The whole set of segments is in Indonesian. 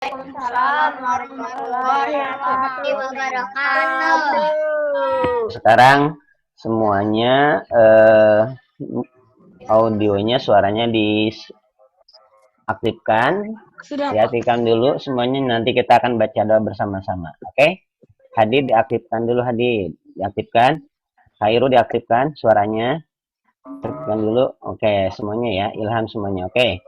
Waalaikumsalam warahmatullahi wabarakatuh. Sekarang semuanya audionya, suaranya diaktifkan. Sudah, Diaktifkan dulu semuanya, nanti kita akan baca doa bersama-sama. Oke? Hadir diaktifkan dulu, Hadir. Diaktifkan. Khairu diaktifkan suaranya. Aktifkan dulu. Oke, semuanya ya. Ilham semuanya. Oke.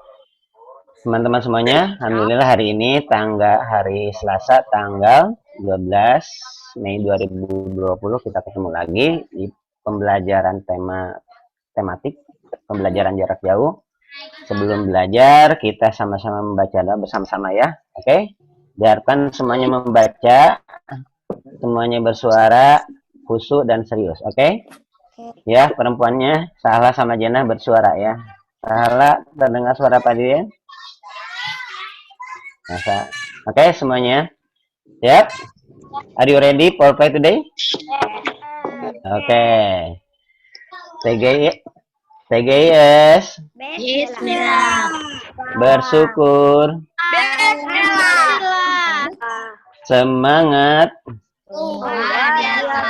Teman-teman semuanya, alhamdulillah hari ini hari Selasa tanggal 12 Mei 2020 kita ketemu lagi di pembelajaran tematik pembelajaran jarak jauh. Sebelum belajar kita sama-sama membaca doa bersama-sama ya. Oke? Biarkan semuanya membaca, semuanya bersuara khusyuk dan serius. Oke? Ya, perempuannya Salah sama Jenah bersuara ya. Salah, terdengar suara Pak Dian? Oke, semuanya. Yep. Are you ready for play today? Oke. TGIS. Bismillah. Bersyukur. Bismillah. Semangat. Luar biasa.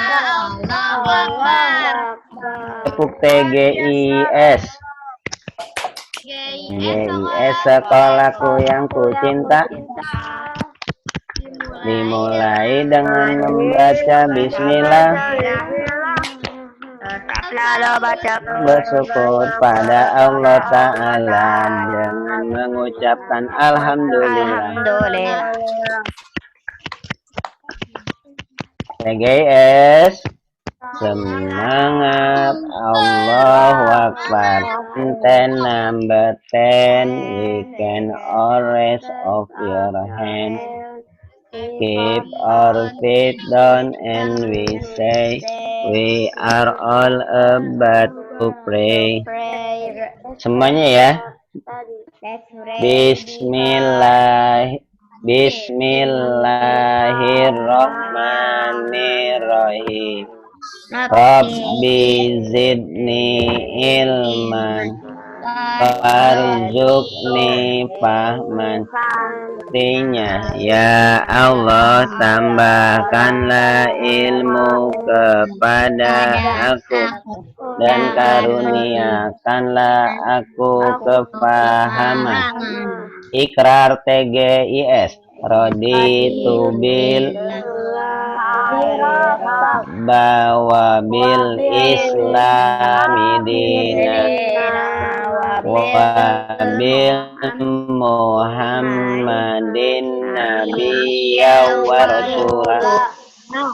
Allahu Akbar. Tepuk TGIS. GIS sekolahku yang ku cinta. Dimulai dengan membaca bismillah. Lalu baca Bersyukur pada Allah Ta'ala dengan mengucapkan Alhamdulillah. TGIS. Semangat, Allahu Akbar. Ten number 10, we can always of your hand. Keep our feet down and we say, we are all about to pray. Semuanya ya. Bismillahirrahmanirrahim. Rabbi zidni ilman warzuqni fahman. Artinya, ya Allah, tambahkanlah ilmu kepada aku dan karuniakanlah aku kefahaman. Ikrar TGIS. Raditu bil bahwa bil islami dina wa bil muhammadin nabiyya wa rasulah.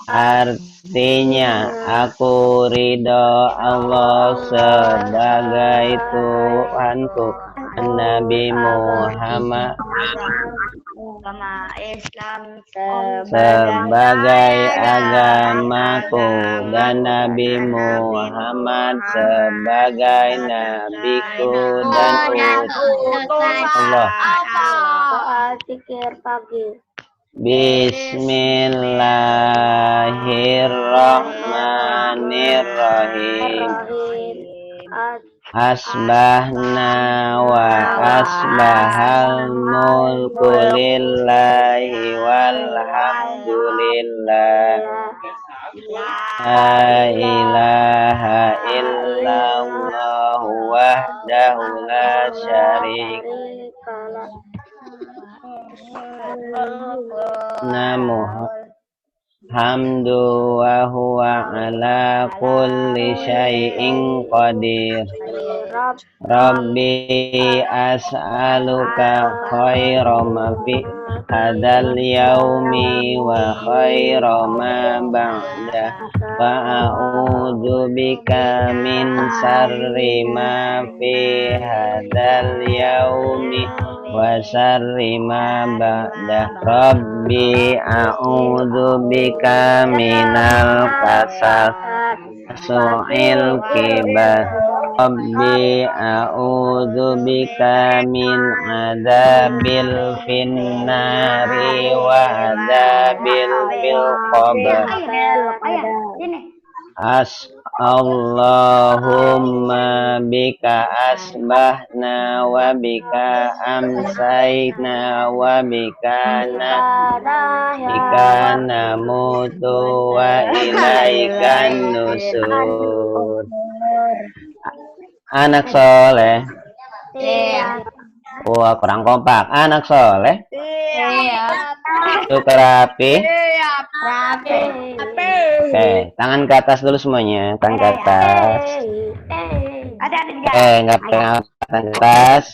Artinya, aku ridho Allah sebagai Tuhanku, Nabi Muhammad Islam sebagai agamaku, dan Nabi Muhammad sebagai nabiku dan utusan Allah. Bismillahirrahmanirrahim. Asbahna wa asbahal mulku lillahi walhamdulillah. La ilaha illallah wahdahu la syarika lahu. Hamdu wa huwa ala kulli syai'in qadir. Rabbi as'aluka khaira ma fi hadal yaumi wa khaira ma ba'da wa a'udzu bika min syarri ma fi hadal yaumi wa syarri ma ba'da. Rabbi a'udzu bika minal kasal su'il kibar. Rabbi a'udzu bika min adzabil finnari wa adzabil fil qabr. Allahumma bika asbahna wa bika amsayna wa bika namutu wa ilaikan nusur. Anak soleh. Iya. Wah, kurang kompak. Anak soleh. Iya. Suka rapi. Rapi. Oke, tangan ke atas dulu semuanya. Tangan ke atas. Ada juga. Nggak pegang tangan ke atas.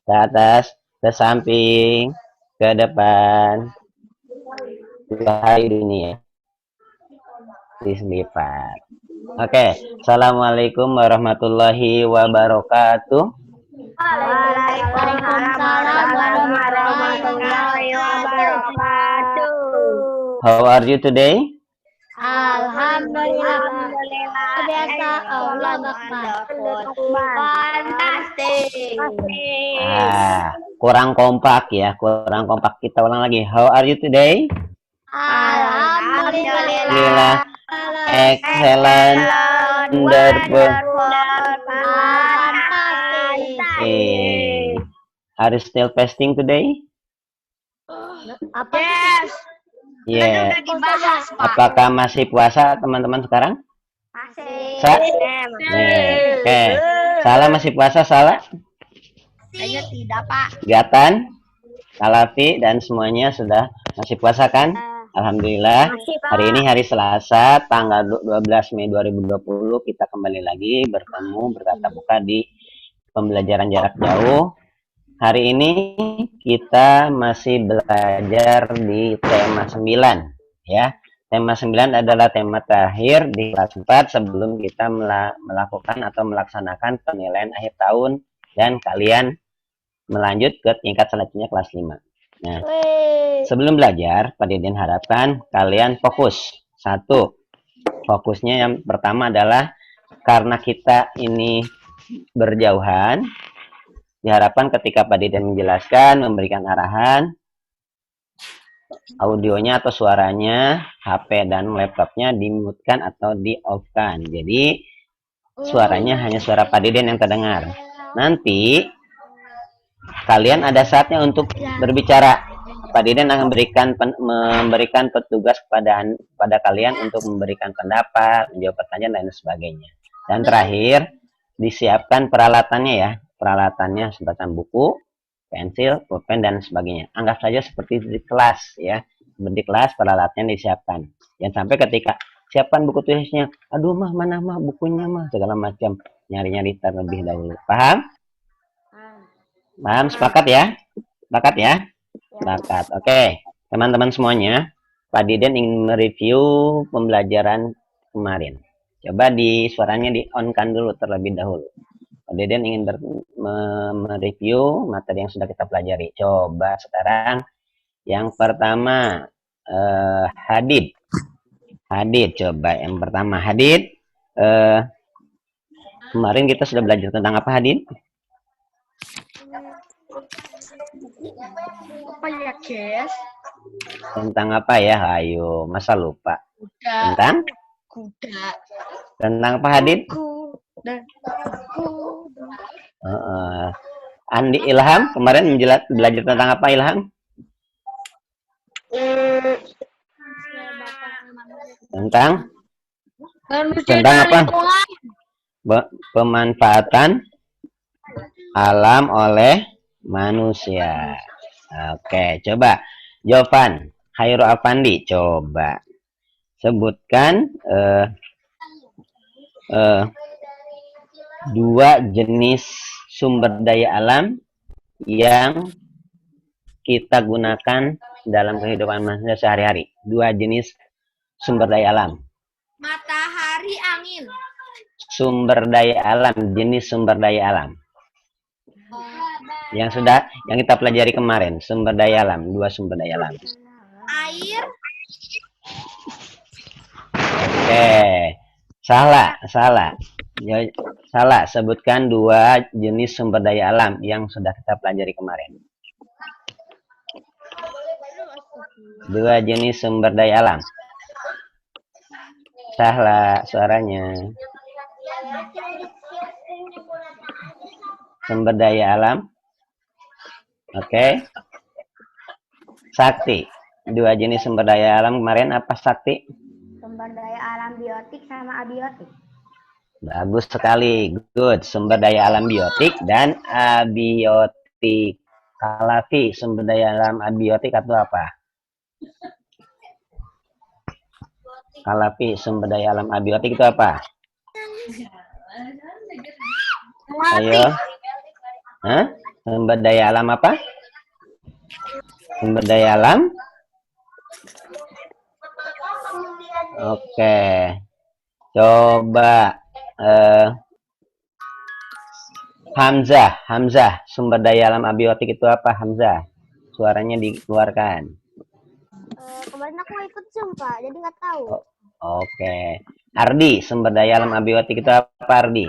Ke atas. Ke samping. Ke depan. Dua hari ini ya. Diselipat. Oke. Assalamualaikum warahmatullahi wabarakatuh. Waalaikumsalam warahmatullahi wabarakatuh. How are you today? Alhamdulillah. Biasa Allah fantastic. Kurang kompak ya, kurang kompak. Kita ulang lagi. How are you today? Alhamdulillah. Excellent. Wonderful. Are you still fasting today? Yes. Yeah. Dibahas, Pak. Apakah masih puasa teman-teman sekarang? Masih. Oke. Salah masih puasa, Salah? Saya tidak, Pak. Gatan, Salafi, dan semuanya sudah masih puasa kan? Alhamdulillah. Hari ini hari Selasa, tanggal 12 Mei 2020, kita kembali lagi bertemu bertatap muka di pembelajaran jarak jauh. Hari ini kita masih belajar di tema 9 ya. Tema 9 adalah tema terakhir di kelas 4 sebelum kita melakukan atau melaksanakan penilaian akhir tahun dan kalian melanjut ke tingkat selanjutnya kelas 5. Nah, sebelum belajar, Pak Deden harapkan kalian fokus. Satu, fokusnya yang pertama adalah karena kita ini berjauhan, diharapkan ketika Pak Deden menjelaskan, memberikan arahan, audionya atau suaranya, HP dan laptopnya dimute-kan atau di-off-kan. Jadi, suaranya hanya suara Pak Deden yang terdengar. Nanti, kalian ada saatnya untuk berbicara. Pak Deden akan memberikan petugas pada kalian untuk memberikan pendapat, menjawab pertanyaan, dan sebagainya. Dan terakhir, disiapkan peralatannya ya. Peralatannya semacam buku, pensil, pulpen, dan sebagainya. Anggap saja seperti di kelas ya. Seperti kelas peralatannya disiapkan. Jangan sampai ketika siapkan buku tulisnya, aduh mah mana mah bukunya mah segala macam, nyari-nyari terlebih dahulu. Paham? Paham? Sepakat ya? Sepakat ya? Sepakat. Oke, teman-teman semuanya, Pak Deden ingin mereview pembelajaran kemarin. Coba suaranya di-on-kan dulu terlebih dahulu. Pak Deden ingin mereview materi yang sudah kita pelajari. Coba sekarang yang pertama Hadid. Hadid, coba yang pertama Hadid. Kemarin kita sudah belajar tentang apa, Hadid? Apa ya, guys? Tentang apa ya? Ayo, masa lupa? Kuda. Tentang? Kuda. Tentang apa, Hadid? Andi Ilham kemarin belajar tentang apa, Ilham? Tentang apa? Pemanfaatan alam oleh manusia. Oke, coba jawaban Khairul Afandi, coba sebutkan dua jenis sumber daya alam yang kita gunakan dalam kehidupan manusia sehari-hari. Dua jenis sumber daya alam. Matahari, angin. Sumber daya alam, jenis sumber daya alam. Yang kita pelajari kemarin, sumber daya alam, dua sumber daya alam. Air. Oke. Salah. Salah, sebutkan dua jenis sumber daya alam yang sudah kita pelajari kemarin. Dua jenis sumber daya alam. Salah suaranya. Sumber daya alam. Oke. Sakti. Dua jenis sumber daya alam kemarin apa, Sakti? Sumber daya alam biotik sama abiotik. Bagus sekali. Good. Sumber daya alam biotik dan abiotik. Kalafi, sumber daya alam abiotik itu apa? Kalafi, sumber daya alam abiotik itu apa? Ayo. Hah? Sumber daya alam apa? Sumber daya alam? Oke. Coba Hamzah, sumber daya alam abiotik itu apa, Hamzah? Suaranya dikeluarkan. Kemarin aku ikut Zoom, Pak, jadi nggak tahu. Oke. Ardi, sumber daya alam abiotik itu apa, Ardi?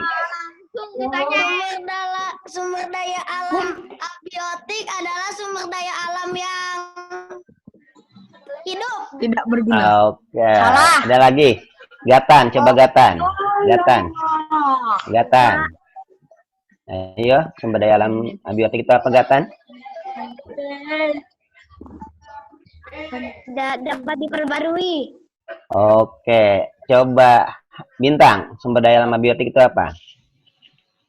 Sumber daya alam abiotik adalah sumber daya alam yang hidup. Tidak berguna. Oke. Salah. Ada lagi? Gatan, coba Gatan. Gatan. Ayo, sumber daya alam abiotik itu apa, Gatan? Tidak dapat diperbarui. Oke, coba Bintang, sumber daya alam abiotik itu apa?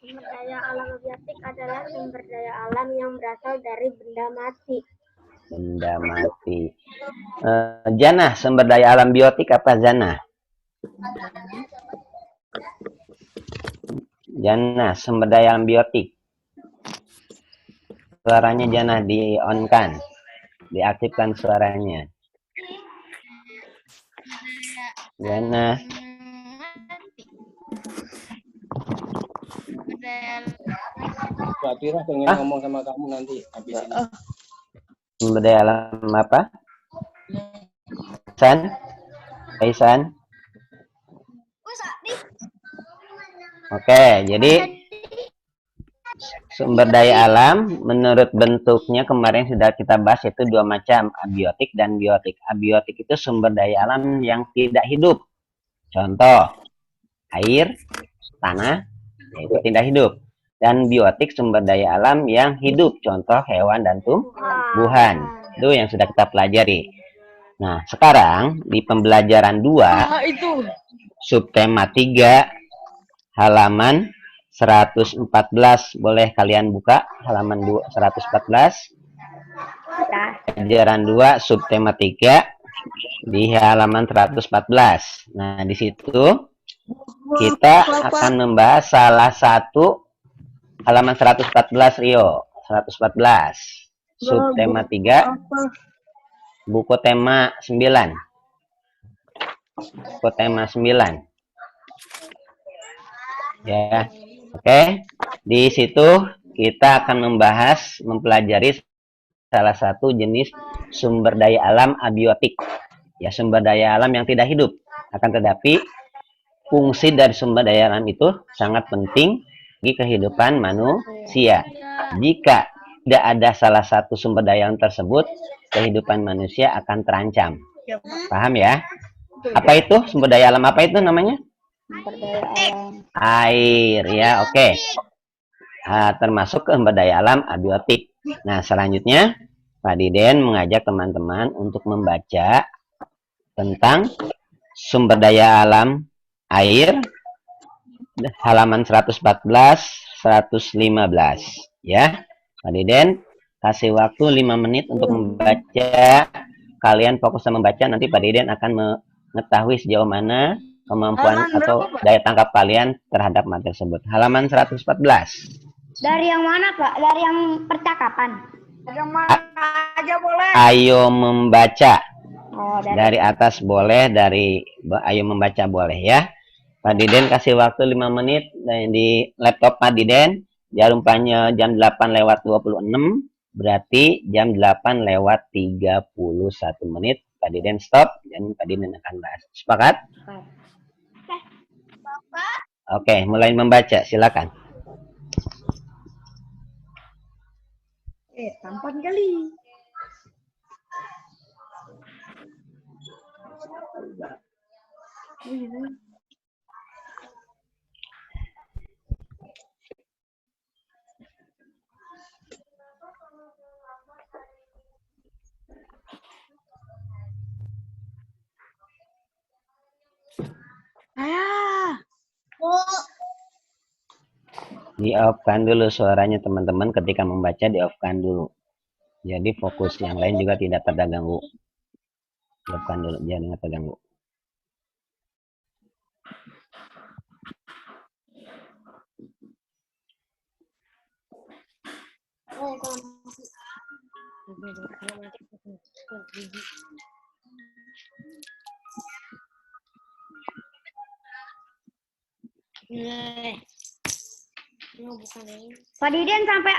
Sumber daya alam abiotik adalah sumber daya alam yang berasal dari benda mati. Benda mati. Janah, sumber daya alam biotik apa, Janah? Janah, sumber daya alam biotik. Suaranya Janah di-on-kan. Diaktifkan suaranya. Janah. Mbak Tira pengen ngomong sama kamu nanti habis ini. Sumber daya alam apa? San? Aisan? Oke, jadi sumber daya alam menurut bentuknya kemarin sudah kita bahas, yaitu dua macam, abiotik dan biotik. Abiotik itu sumber daya alam yang tidak hidup. Contoh, air, tanah, itu tidak hidup. Dan biotik sumber daya alam yang hidup. Contoh, hewan dan tumbuhan. Itu yang sudah kita pelajari. Nah, sekarang di pembelajaran 2, subtema 3, halaman 114, boleh kalian buka halaman 114. Pelajaran 2 subtema 3 di halaman 114. Nah, di situ kita akan membahas salah satu halaman 114, Rio. 114. Subtema 3. Buku tema 9. Buku tema 9. Ya, oke. Di situ kita akan membahas, mempelajari salah satu jenis sumber daya alam abiotik. Ya, sumber daya alam yang tidak hidup. Akan tetapi fungsi dari sumber daya alam itu sangat penting bagi kehidupan manusia. Jika tidak ada salah satu sumber daya alam tersebut, kehidupan manusia akan terancam. Paham ya? Apa itu sumber daya alam, apa itu namanya? Sumber daya alam Air, ya, oke. Termasuk sumber daya alam abiotik. Nah, selanjutnya Pak Diden mengajak teman-teman untuk membaca tentang sumber daya alam air, halaman 114, 115. Ya, Pak Diden kasih waktu 5 menit untuk membaca. Kalian fokus membaca, nanti Pak Diden akan mengetahui sejauh mana kemampuan atau daya tangkap kalian terhadap materi tersebut. Halaman 114. dari yang mana, Pak? Dari yang percakapan. Yang mana aja boleh. Ayo membaca. Oh, dari atas boleh, dari ayo membaca boleh ya. Pak Diden kasih waktu 5 menit di laptop Pak Diden. Jangan lupa jam 8:26, berarti jam 8:31 menit. Pak Diden stop dan Pak Diden akan bahas. Sepakat? Oke, mulai membaca, silakan. Tampan kali. Di off-kan dulu suaranya teman-teman ketika membaca, di off-kan dulu. Jadi fokus yang lain juga tidak terganggu. Di off-kan dulu, jangan terganggu. Pak Diden sampai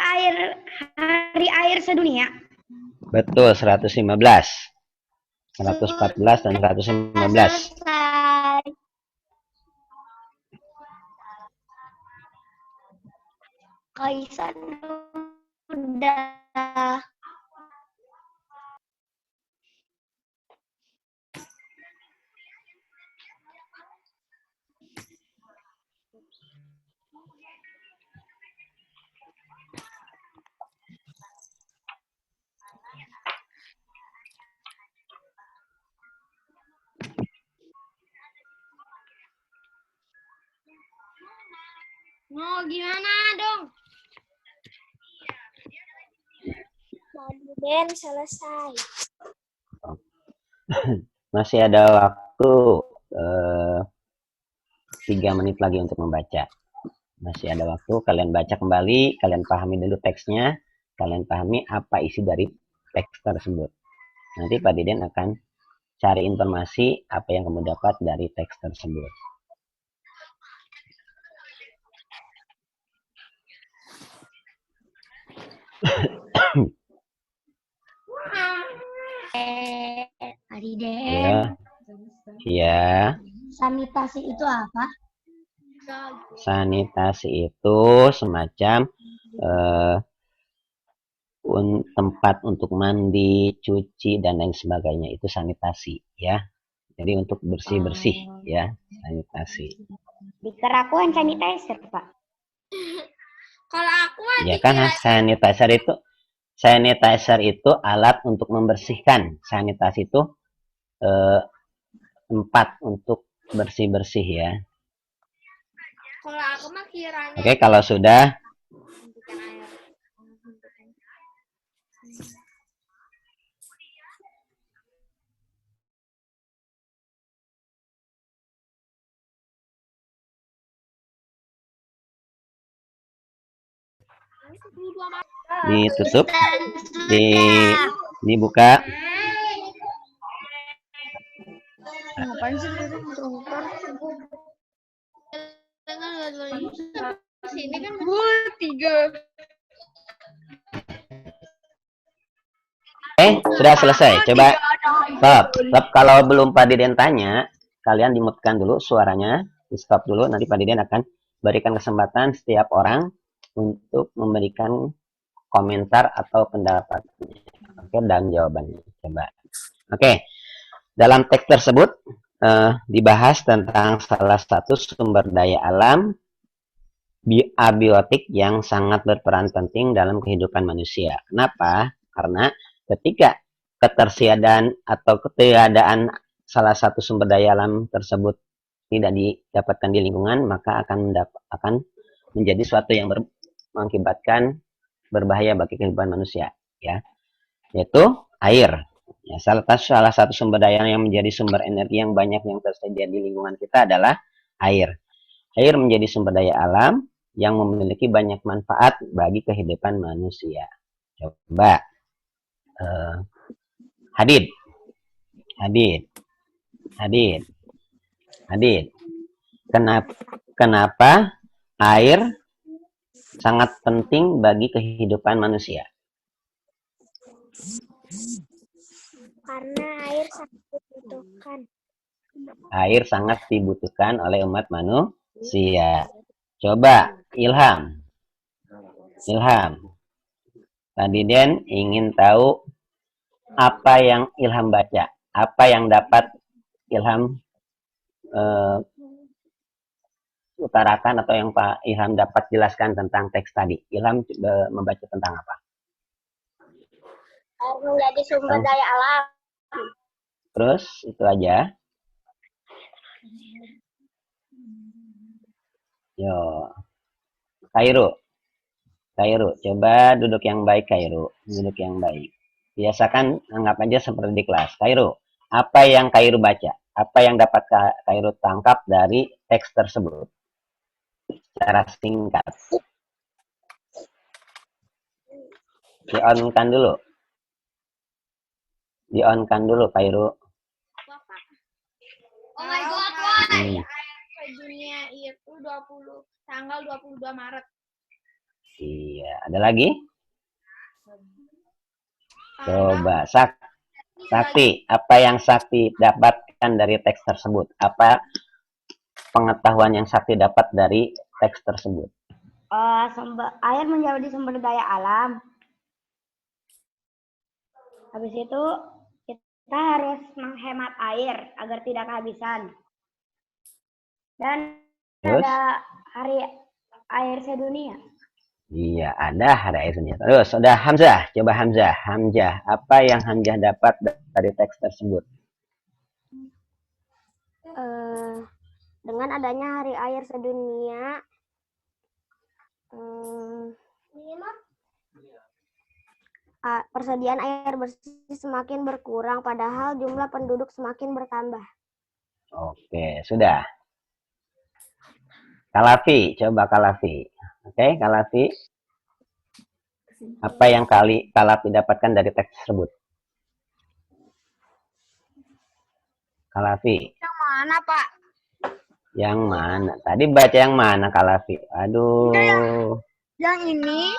hari air sedunia. Betul, 115. 114 dan 115. Selesai. Kaisan udah. Mau gimana dong? Pak Diden selesai. Masih ada waktu 3 menit lagi untuk membaca. Masih ada waktu, kalian baca kembali, kalian pahami dulu teksnya, kalian pahami apa isi dari teks tersebut. Nanti Pak Diden akan cari informasi apa yang kamu dapat dari teks tersebut. Pak Diden. Ya. Ya. Sanitasi itu apa? Sanitasi itu semacam tempat untuk mandi, cuci, dan lain sebagainya. Itu sanitasi, ya. Jadi untuk bersih-bersih, ya, sanitasi. Dikira aku hand sanitizer, Pak. Kalau aku Ya kan, sanitizer itu alat untuk membersihkan. Sanitasi itu tempat untuk bersih-bersih, ya. Kalau aku mah kiranya. Oke, kalau sudah. Ditutup, dibuka. Ngapain sih sini kan 3. Sudah selesai. Coba stop. Kalau belum Pak Diden tanya, kalian dimutkan dulu suaranya, di stop dulu. Nanti Pak Diden akan berikan kesempatan setiap orang untuk memberikan komentar atau pendapatnya. Oke, dan jawabannya. Coba. Oke. Dalam teks tersebut dibahas tentang salah satu sumber daya alam abiotik yang sangat berperan penting dalam kehidupan manusia. Kenapa? Karena ketika ketersediaan atau ketiadaan salah satu sumber daya alam tersebut tidak didapatkan di lingkungan, maka akan menjadi suatu yang mengakibatkan berbahaya bagi kehidupan manusia, ya, yaitu air. Ya, salah satu sumber daya yang menjadi sumber energi yang banyak yang tersedia di lingkungan kita adalah air. Air menjadi sumber daya alam yang memiliki banyak manfaat bagi kehidupan manusia. Coba, Hadid. Kenapa air sangat penting bagi kehidupan manusia? Karena air sangat dibutuhkan. Air sangat dibutuhkan oleh umat manusia. Coba, Ilham. Pak Diden ingin tahu apa yang Ilham baca, apa yang dapat Ilham utarakan atau yang Pak Ilham dapat jelaskan tentang teks tadi. Ilham membaca tentang apa? Air menjadi sumber daya alam. Terus itu aja. Yo. Kairu. Kairu, coba duduk yang baik, Kairu. Duduk yang baik. Biasakan anggap aja seperti di kelas. Kairu, apa yang Kairu baca? Apa yang dapat Kairu tangkap dari teks tersebut? Secara singkat. Di-on-kan dulu. Di-on-kan dulu, Kairu. Oh my god, why? Hmm. Dunia itu tanggal 22 Maret. Iya, ada lagi? Coba, Sakti, apa yang Sakti dapatkan dari teks tersebut? Apa pengetahuan yang Sakti dapat dari teks tersebut? Air menjadi sumber daya alam. Habis itu kita harus menghemat air agar tidak kehabisan. Dan Terus? ada hari air sedunia. Iya, ada hari air sedunia. Terus, sudah Hamzah. Coba Hamzah. Hamzah, apa yang Hamzah dapat dari teks tersebut? Dengan adanya hari air sedunia, persediaan air bersih semakin berkurang, padahal jumlah penduduk semakin bertambah. Oke, sudah. Kalafi, coba Kalafi. Oke, Kalafi. Apa yang Kalafi dapatkan dari teks tersebut? Kalafi. Yang mana, Pak? Yang mana? Tadi baca yang mana, Kalafi? Aduh. Yang ini.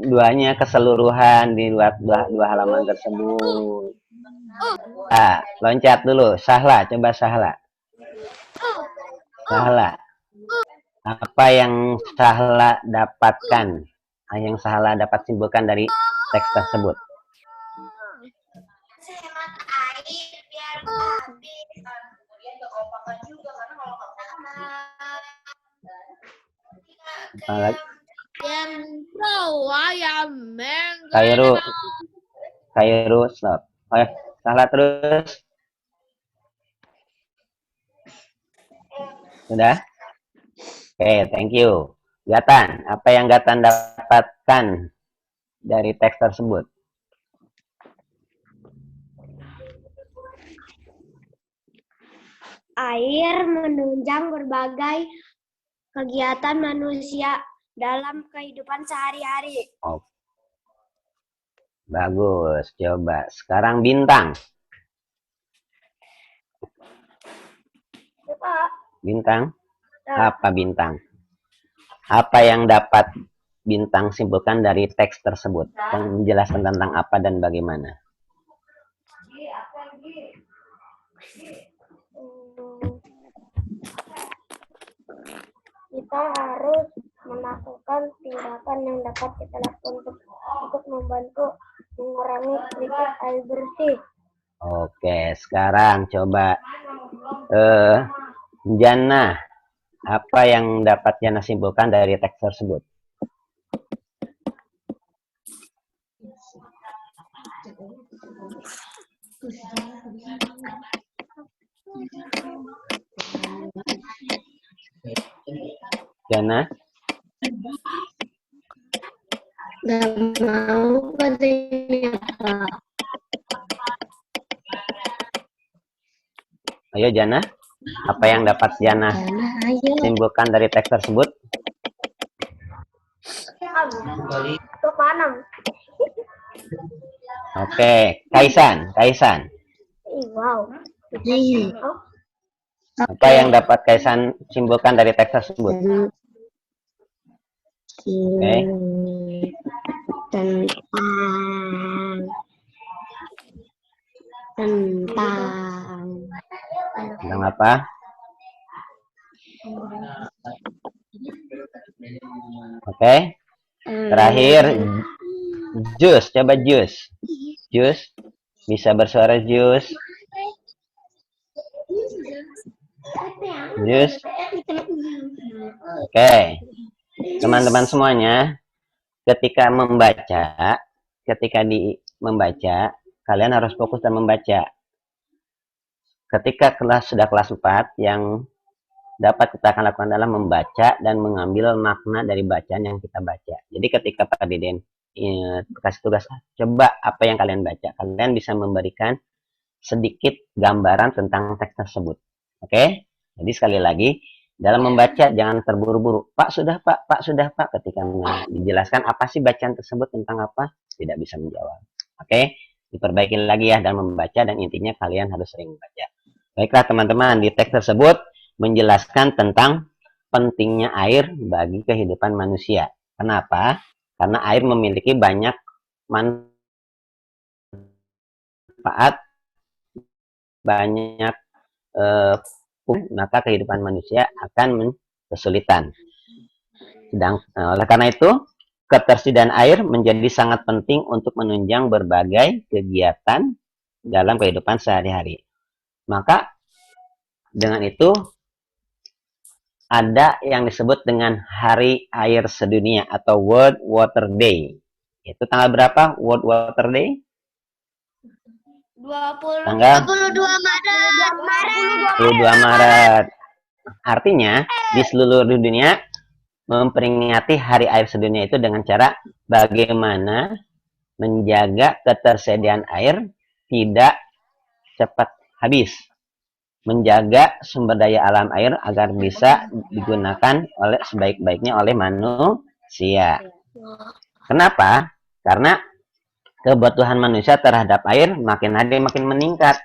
Duanya keseluruhan di dua halaman tersebut. Loncat dulu. Sahla, coba Sahla. Sahla. Apa yang Sahla dapatkan? Yang Sahla dapat simpulkan dari teks tersebut? Hemat air biar habis. Kemudian gak kompakan juga karena kalau Kairu, stop. Sahla terus. Sudah? Oke, thank you. Gatan, apa yang Gatan dapatkan dari teks tersebut? Air menunjang berbagai kegiatan manusia dalam kehidupan sehari-hari. Oh, bagus. Coba sekarang Bintang. Bintang? Apa Bintang? Apa yang dapat Bintang simpulkan dari teks tersebut? Menjelaskan tentang apa dan bagaimana? Kita harus melakukan tindakan yang dapat kita lakukan untuk membantu mengurangi krisis air bersih. Oke, sekarang coba Jannah, apa yang dapat Jannah simpulkan dari teks tersebut? Jannah? Gak mau katanya, Pak. Ayo Jannah, apa yang dapat Jannah simpulkan dari teks tersebut? Oke, Kaisan. Wow. Apa yang dapat Kaisan simpulkan dari teks tersebut? Oke. Tentang apa? Oke. Terakhir Jus, coba Jus. Jus bisa bersuara Jus. Jus. Oke. Teman-teman semuanya, ketika membaca, kalian harus fokus dan membaca. Ketika sudah kelas 4 yang dapat kita akan lakukan dalam membaca dan mengambil makna dari bacaan yang kita baca. Jadi ketika Pak Deden kasih tugas, coba apa yang kalian baca, kalian bisa memberikan sedikit gambaran tentang teks tersebut. Oke? Jadi sekali lagi, dalam membaca jangan terburu-buru. Pak sudah Pak. Ketika dijelaskan apa sih bacaan tersebut tentang apa, tidak bisa menjawab. Oke? Diperbaiki lagi ya dalam membaca, dan intinya kalian harus sering membaca. Baiklah teman-teman, di teks tersebut menjelaskan tentang pentingnya air bagi kehidupan manusia. Kenapa? Karena air memiliki banyak manfaat, banyak maka kehidupan manusia akan kesulitan. Oleh karena itu, ketersediaan air menjadi sangat penting untuk menunjang berbagai kegiatan dalam kehidupan sehari-hari. Maka dengan itu ada yang disebut dengan Hari Air Sedunia atau World Water Day. Itu tanggal berapa World Water Day? 22 Maret. Artinya di seluruh dunia memperingati Hari Air Sedunia itu dengan cara bagaimana menjaga ketersediaan air tidak cepat habis. Menjaga sumber daya alam air agar bisa digunakan sebaik-baiknya oleh manusia. Kenapa? Karena kebutuhan manusia terhadap air makin hari makin meningkat.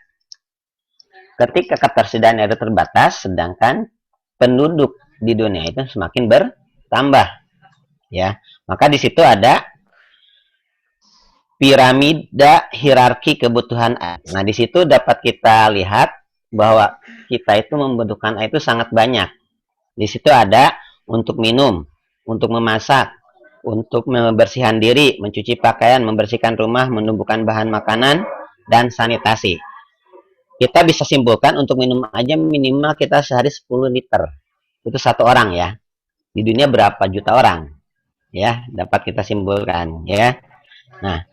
Ketika ketersediaan air terbatas, sedangkan penduduk di dunia itu semakin bertambah. Ya, maka di situ ada piramida hierarki kebutuhan air. Nah, di situ dapat kita lihat bahwa kita itu membutuhkan air itu sangat banyak. Di situ ada untuk minum, untuk memasak, untuk membersihkan diri, mencuci pakaian, membersihkan rumah, menumbuhkan bahan makanan, dan sanitasi. Kita bisa simpulkan untuk minum aja minimal kita sehari 10 liter. Itu satu orang ya. Di dunia berapa juta orang? Ya, dapat kita simpulkan ya. Nah,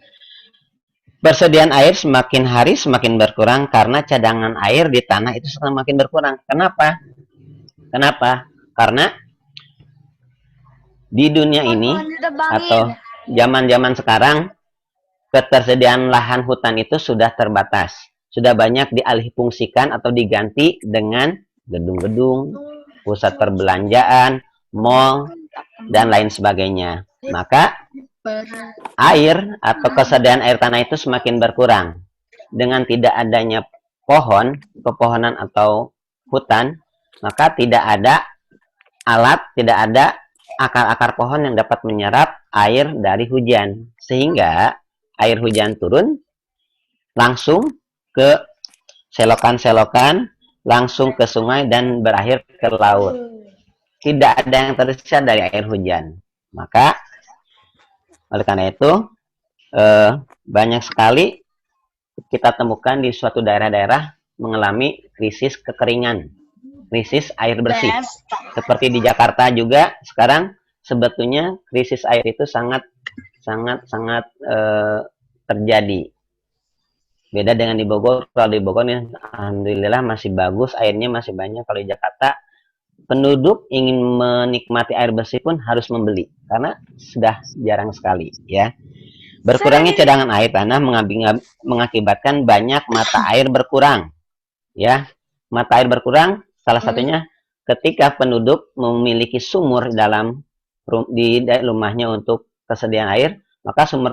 persediaan air semakin hari semakin berkurang karena cadangan air di tanah itu semakin berkurang. Kenapa? Karena di dunia ini atau zaman-zaman sekarang ketersediaan lahan hutan itu sudah terbatas. Sudah banyak dialihfungsikan atau diganti dengan gedung-gedung, pusat perbelanjaan, mall, dan lain sebagainya. Maka air atau kesediaan air tanah itu semakin berkurang. Dengan tidak adanya pepohonan atau hutan, maka tidak ada alat, tidak ada akar-akar pohon yang dapat menyerap air dari hujan. Sehingga air hujan turun langsung ke selokan-selokan, langsung ke sungai dan berakhir ke laut. Tidak ada yang tersisa dari air hujan. Maka oleh karena itu, banyak sekali kita temukan di suatu daerah-daerah mengalami krisis kekeringan, krisis air bersih. Seperti di Jakarta juga sekarang sebetulnya krisis air itu sangat terjadi. Beda dengan di Bogor. Kalau di Bogor nih, alhamdulillah masih bagus, airnya masih banyak. Kalau di Jakarta, penduduk ingin menikmati air bersih pun harus membeli karena sudah jarang sekali ya. Berkurangnya cadangan air tanah mengakibatkan banyak mata air berkurang ya. Mata air berkurang salah satunya ketika penduduk memiliki sumur di rumahnya untuk kesediaan air, maka sumur